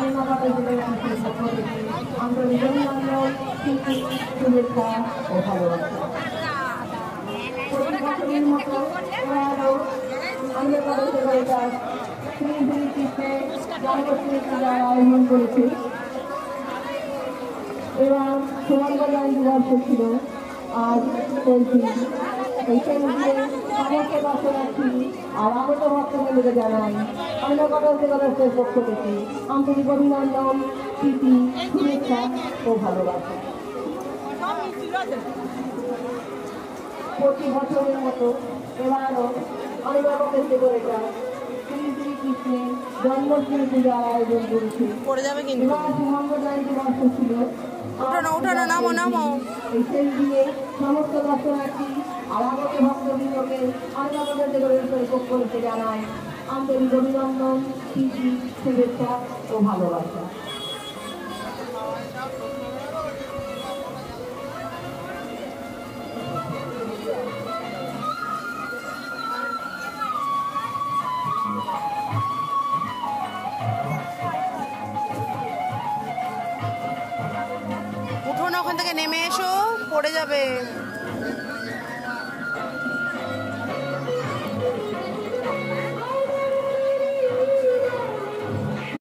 ফাতেমাবাদের জেলার পক্ষ থেকে আন্তরিক অভিনন্দন, প্রীতি, শুভেচ্ছা ও ভালোবাসা। প্রতি বছরের মতো এবারও আনন্দবাজার জেলার শ্রী শ্রী কৃষ্ণের জন্মাষ্টমী পূজার আয়োজন করেছে এবং সুবর্ণজয়ন্তী দিবস ছিল আজ চলছে। এই কেন্দ্রে সমস্ত দর্শনার্থী আর আগত ভক্তবৃন্দকে জানাই আনন্দবাজার জেলার পক্ষ থেকে আন্তরিক অভিনন্দন, প্রীতি, শুভেচ্ছা ও ভালোবাসা। প্রতি বছরের মতো এবারও আনন্দবাজার জেলার শ্রী শ্রী কৃষ্ণের জন্মাষ্টমী পূজার আয়োজন করেছে। এবার সুবর্ণজয়ন্তী দিবস ছিল। এই শেষ দিনে সমস্ত দর্শনার্থী আর আগত ভক্তবৃন্দকে আনন্দবাজার জেলার পক্ষ থেকে জানায় আন্তরিক অভিনন্দন, প্রীতি, শুভেচ্ছা ও ভালোবাসা। উঠো না, ওখান থেকে নেমে এসো, পড়ে যাবে।